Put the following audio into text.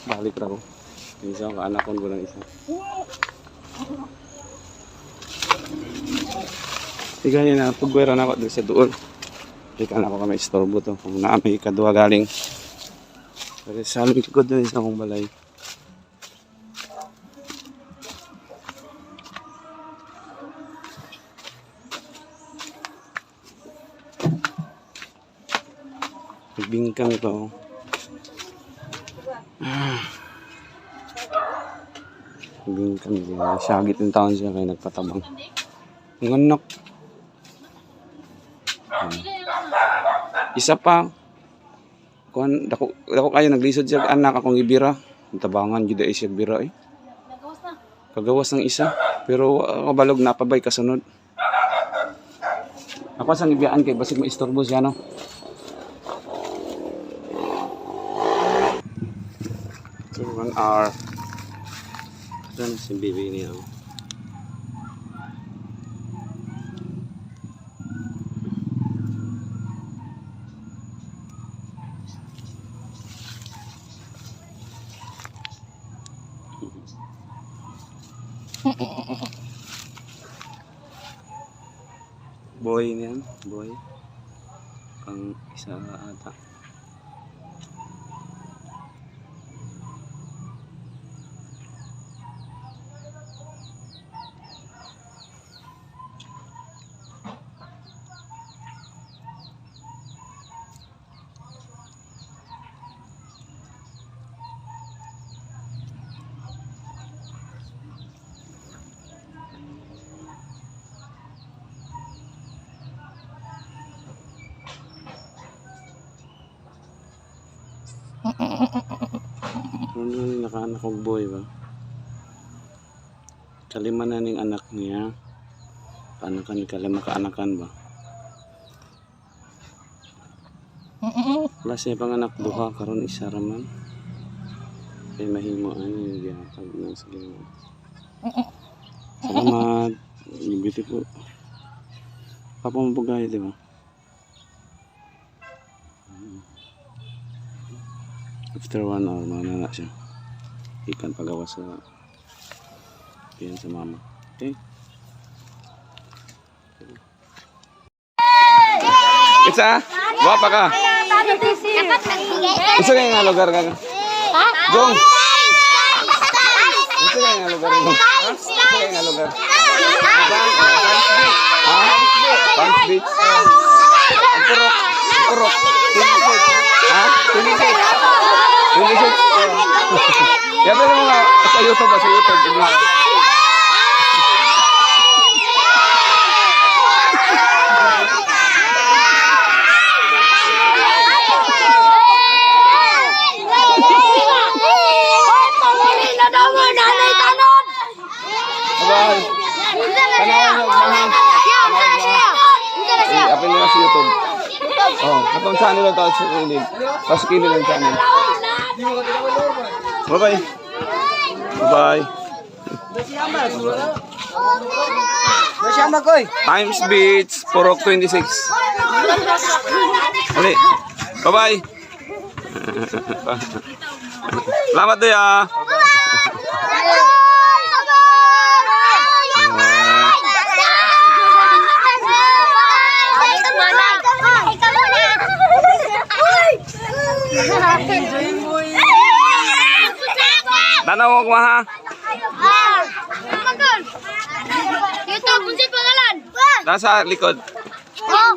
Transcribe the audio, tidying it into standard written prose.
Balik raw. Isa ka anak ko lang isa. Tiga niya na pagwera na ako doon sa doon. Ika na ako kami istorbo to. Kung naamay kadua galing. Pero sa amin kikod na isa kong balay. Bingkang to. Bingkang din. Syagit ng taon siya kaya nagpatabang. Ang anak. Isa pa. Kuan dako kayo naglisod siya anak akong ibira. Tabangan jud ay siya bira eh. Kagawas ng isa. Pero kabalog napabay kasunod. Ako sang ibiyaan kay basig maistorbo siya no. So 1 hour. Ito na si baby niya. Boy niyan, boy. Kang isa ata. Ano nakaanak og boy ba? Kalima na ning anak niya. Paanakan kalima kaanakan ba? Wala siya panganak duha karon isa ra man. Kay mahimo ani gyatag na sa Ginoo. Salamat. Beautiful. Papa mo pugay di ba? After 1 hour, na siya. Ikan pagawa sa piyan sa mama. Okay? Isa? Guwapa ka. Isa kayo nga lugar ka. Dong. Isa kayo nga lugar mo. Isa kayo nga lugar. Ha? Punch Beach. Ang purok. Purok. Tunisit. Ha? Tunisit. Tunisit. Kaya pala mo nga sa YouTube ba? Sa YouTube. Bye. Panahon mahal. Apin nila sa YouTube. Oh, katong channel lang tayo sa kilid. Tapos kilid lang channel. Bye-bye. Bye-bye. Times Beach, Purok 26. Uli. Bye-bye. Selamat deh ya. Tanaw mo ha. YouTube, kunci pangalan. Nasa likod. Oh.